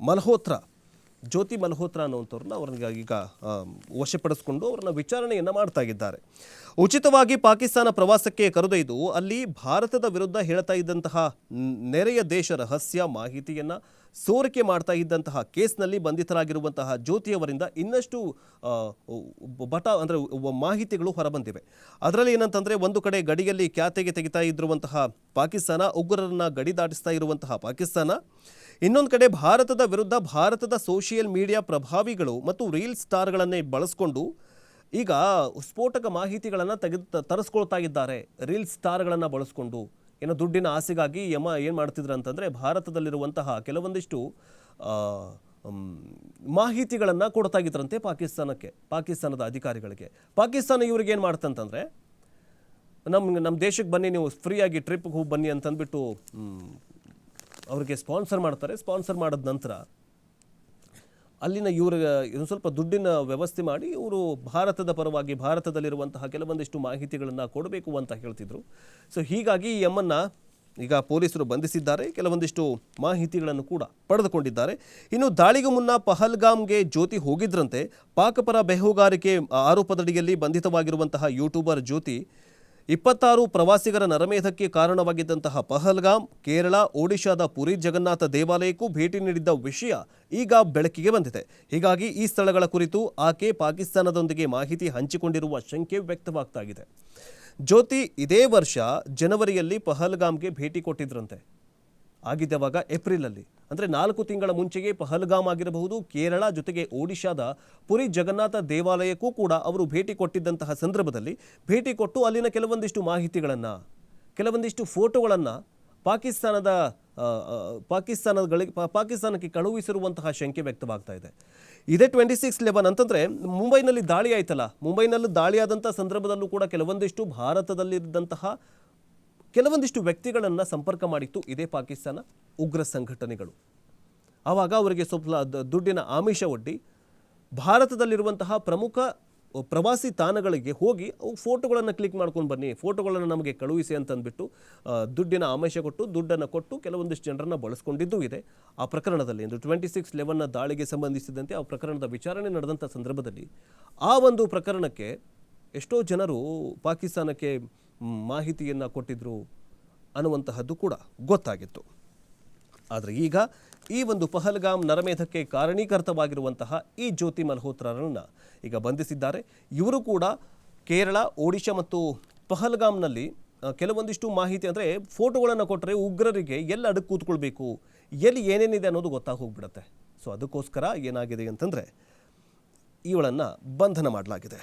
ಮಲ್ಹೋತ್ರಾ, ಜ್ಯೋತಿ ಮಲ್ಹೋತ್ರಾ ಅನ್ನುವಂಥವ್ರನ್ನ ಅವ್ರನ್ನ ಈಗ ವಶಪಡಿಸಿಕೊಂಡು ಅವರನ್ನ ವಿಚಾರಣೆಯನ್ನು ಮಾಡ್ತಾ ಇದ್ದಾರೆ. ಉಚಿತವಾಗಿ ಪಾಕಿಸ್ತಾನ ಪ್ರವಾಸಕ್ಕೆ ಕರೆದೊಯ್ದು ಅಲ್ಲಿ ಭಾರತದ ವಿರುದ್ಧ ಹೇಳ್ತಾ ಇದ್ದಂತಹ ನೆರೆಯ ದೇಶ ರಹಸ್ಯ ಮಾಹಿತಿಯನ್ನು ಸೋರಿಕೆ ಮಾಡ್ತಾ ಇದ್ದಂತಹ ಕೇಸ್ನಲ್ಲಿ ಬಂಧಿತರಾಗಿರುವಂತಹ ಜ್ಯೋತಿಯವರಿಂದ ಇನ್ನಷ್ಟು ಮಾಹಿತಿಗಳು ಹೊರಬಂದಿವೆ. ಅದರಲ್ಲಿ ಏನಂತಂದರೆ, ಒಂದು ಕಡೆ ಗಡಿಯಲ್ಲಿ ಕ್ಯಾತೆಗೆ ತೆಗಿತಾ ಇದ್ದಿರುವಂತಹ ಪಾಕಿಸ್ತಾನ, ಉಗ್ರರನ್ನ ಗಡಿ ದಾಟಿಸ್ತಾ ಇರುವಂತಹ ಪಾಕಿಸ್ತಾನ, ಇನ್ನೊಂದು ಕಡೆ ಭಾರತದ ವಿರುದ್ಧ ಭಾರತದ ಸೋಷಿಯಲ್ ಮೀಡಿಯಾ ಪ್ರಭಾವಿಗಳು ಮತ್ತು ರೀಲ್ ಸ್ಟಾರ್ಗಳನ್ನೇ ಬಳಸ್ಕೊಂಡು ಈಗ ಸ್ಫೋಟಕ ಮಾಹಿತಿಗಳನ್ನು ತರಿಸ್ಕೊಳ್ತಾ ಇದ್ದಾರೆ. ರೀಲ್ ಸ್ಟಾರ್ಗಳನ್ನು ಬಳಸ್ಕೊಂಡು ಏನೋ ದುಡ್ಡಿನ ಆಸೆಗಾಗಿ ಏನು ಮಾಡ್ತಿದ್ರು ಅಂತಂದರೆ, ಭಾರತದಲ್ಲಿರುವಂತಹ ಕೆಲವೊಂದಿಷ್ಟು ಮಾಹಿತಿಗಳನ್ನು ಕೊಡ್ತಾ ಇದ್ರಂತೆ ಪಾಕಿಸ್ತಾನದ ಅಧಿಕಾರಿಗಳಿಗೆ. ಪಾಕಿಸ್ತಾನ ಇವ್ರಿಗೆ ಏನು ಮಾಡ್ತಂತಂದರೆ, ನಮ್ಮ ದೇಶಕ್ಕೆ ಬನ್ನಿ, ನೀವು ಫ್ರೀಯಾಗಿ ಟ್ರಿಪ್ಗೆ ಹೋಗಿ ಬನ್ನಿ ಅಂತಂದ್ಬಿಟ್ಟು ಅವ್ರಿಗೆ ಸ್ಪಾನ್ಸರ್ ಮಾಡ್ತಾರೆ. ಸ್ಪಾನ್ಸರ್ ಮಾಡಿದ ನಂತರ ಅಲ್ಲಿನ ಇವ್ರಿಗೆ ಒಂದು ಸ್ವಲ್ಪ ದುಡ್ಡಿನ ವ್ಯವಸ್ಥೆ ಮಾಡಿ ಇವರು ಭಾರತದ ಪರವಾಗಿ ಭಾರತದಲ್ಲಿರುವಂತಹ ಕೆಲವೊಂದಿಷ್ಟು ಮಾಹಿತಿಗಳನ್ನು ಕೊಡಬೇಕು ಅಂತ ಹೇಳ್ತಿದ್ರು. ಸೊ ಹೀಗಾಗಿ ಈ ಎಮ್ಮನ್ನು ಈಗ ಪೊಲೀಸರು ಬಂಧಿಸಿದ್ದಾರೆ, ಕೆಲವೊಂದಿಷ್ಟು ಮಾಹಿತಿಗಳನ್ನು ಕೂಡ ಪಡೆದುಕೊಂಡಿದ್ದಾರೆ. ಇನ್ನು ದಾಳಿಗೂ ಮುನ್ನ ಪಹಲ್ಗಾಮ್ಗೆ ಜ್ಯೋತಿ ಹೋಗಿದ್ರಂತೆ. ಪಾಕಪರ ಬೇಹುಗಾರಿಕೆ ಆರೋಪದಡಿಯಲ್ಲಿ ಬಂಧಿತವಾಗಿರುವಂತಹ ಯೂಟ್ಯೂಬರ್ ಜ್ಯೋತಿ 26 ಪ್ರವಾಸಿಗರ ನರಮೇಧಕ್ಕೆ ಕಾರಣವಾಗಿದ್ದಂತಹ ಪಹಲ್ಗಾಮ್, ಕೇರಳ, ಒಡಿಶಾದ ಪುರಿ ಜಗನ್ನಾಥ ದೇವಾಲಯಕ್ಕೂ ಭೇಟಿ ನೀಡಿದ್ದ ವಿಷಯ ಈಗ ಬೆಳಕಿಗೆ ಬಂದಿದೆ. ಹೀಗಾಗಿ ಈ ಸ್ಥಳಗಳ ಕುರಿತು ಆಕೆ ಪಾಕಿಸ್ತಾನದೊಂದಿಗೆ ಮಾಹಿತಿ ಹಂಚಿಕೊಂಡಿರುವ ಶಂಕೆ ವ್ಯಕ್ತವಾಗ್ತಾ ಇದೆ. ಜ್ಯೋತಿ ಇದೇ ವರ್ಷ ಜನವರಿಯಲ್ಲಿ ಪಹಲ್ಗಾಮ್ಗೆ ಭೇಟಿ ಕೊಟ್ಟಿದ್ರಂತೆ. ಆಗಿದ್ದವಾಗ ಏಪ್ರಿಲಲ್ಲಿ, ಅಂದರೆ 4 ತಿಂಗಳ ಮುಂಚೆಯೇ ಪಹಲ್ಗಾಮ್ ಆಗಿರಬಹುದು, ಕೇರಳ ಜೊತೆಗೆ ಒಡಿಶಾದ ಪುರಿ ಜಗನ್ನಾಥ ದೇವಾಲಯಕ್ಕೂ ಕೂಡ ಅವರು ಭೇಟಿ ಕೊಟ್ಟಿದ್ದಂತಹ ಸಂದರ್ಭದಲ್ಲಿ ಭೇಟಿ ಕೊಟ್ಟು ಅಲ್ಲಿನ ಕೆಲವೊಂದಿಷ್ಟು ಮಾಹಿತಿಗಳನ್ನು, ಕೆಲವೊಂದಿಷ್ಟು ಫೋಟೋಗಳನ್ನು ಪಾಕಿಸ್ತಾನಕ್ಕೆ ಕಳುಹಿಸಿರುವಂತಹ ಶಂಕೆ ವ್ಯಕ್ತವಾಗ್ತಾ ಇದೆ. ಇದೇ 26/11 ಅಂತಂದರೆ ಮುಂಬೈನಲ್ಲಿ ದಾಳಿ ಆಯ್ತಲ್ಲ, ಮುಂಬೈನಲ್ಲಿ ದಾಳಿಯಾದಂಥ ಸಂದರ್ಭದಲ್ಲೂ ಕೂಡ ಕೆಲವೊಂದಿಷ್ಟು ಭಾರತದಲ್ಲಿದ್ದಂತಹ ಕೆಲವೊಂದಿಷ್ಟು ವ್ಯಕ್ತಿಗಳನ್ನು ಸಂಪರ್ಕ ಮಾಡಿತ್ತು ಇದೇ ಪಾಕಿಸ್ತಾನ ಉಗ್ರ ಸಂಘಟನೆಗಳು. ಆವಾಗ ಅವರಿಗೆ ಸ್ವಲ್ಪ ದುಡ್ಡಿನ ಆಮಿಷ ಒಡ್ಡಿ ಭಾರತದಲ್ಲಿರುವಂತಹ ಪ್ರಮುಖ ಪ್ರವಾಸಿ ತಾಣಗಳಿಗೆ ಹೋಗಿ ಅವು ಫೋಟೋಗಳನ್ನು ಕ್ಲಿಕ್ ಮಾಡ್ಕೊಂಡು ಬನ್ನಿ, ಫೋಟೋಗಳನ್ನು ನಮಗೆ ಕಳುಹಿಸಿ ಅಂತಂದ್ಬಿಟ್ಟು ದುಡ್ಡಿನ ಆಮಿಷ ಕೊಟ್ಟು ದುಡ್ಡನ್ನು ಕೊಟ್ಟು ಕೆಲವೊಂದಿಷ್ಟು ಜನರನ್ನು ಬಳಸ್ಕೊಂಡಿದ್ದೂ ಇದೆ. ಆ ಪ್ರಕರಣದಲ್ಲಿ 26/11 ದಾಳಿಗೆ ಸಂಬಂಧಿಸಿದಂತೆ ಆ ಪ್ರಕರಣದ ವಿಚಾರಣೆ ನಡೆದಂಥ ಸಂದರ್ಭದಲ್ಲಿ ಆ ಒಂದು ಪ್ರಕರಣಕ್ಕೆ ಎಷ್ಟೋ ಜನರು ಪಾಕಿಸ್ತಾನಕ್ಕೆ ಮಾಹಿತಿಯನ್ನು ಕೊಟ್ಟಿದ್ರು ಅನ್ನುವಂತಹದ್ದು ಕೂಡ ಗೊತ್ತಾಗಿತ್ತು. ಆದರೆ ಈಗ ಈ ಒಂದು ಪಹಲ್ಗಾಮ್ ನರಮೇಧಕ್ಕೆ ಕಾರಣೀಕರ್ತವಾಗಿರುವಂತಹ ಈ ಜ್ಯೋತಿ ಮಲ್ಹೋತ್ರಾರನ್ನು ಈಗ ಬಂಧಿಸಿದ್ದಾರೆ. ಇವರು ಕೂಡ ಕೇರಳ, ಒಡಿಶಾ ಮತ್ತು ಪಹಲ್ಗಾಮ್ನಲ್ಲಿ ಕೆಲವೊಂದಿಷ್ಟು ಮಾಹಿತಿ, ಅಂದರೆ ಫೋಟೋಗಳನ್ನು ಕೊಟ್ಟರೆ ಉಗ್ರರಿಗೆ ಎಲ್ಲಿ ಅಡಕ್ಕೆ ಕೂತ್ಕೊಳ್ಬೇಕು, ಎಲ್ಲಿ ಏನೇನಿದೆ ಅನ್ನೋದು ಗೊತ್ತಾಗಿ ಹೋಗ್ಬಿಡುತ್ತೆ. ಸೊ ಅದಕ್ಕೋಸ್ಕರ ಏನಾಗಿದೆ ಅಂತಂದರೆ ಇವಳನ್ನು ಬಂಧನ ಮಾಡಲಾಗಿದೆ.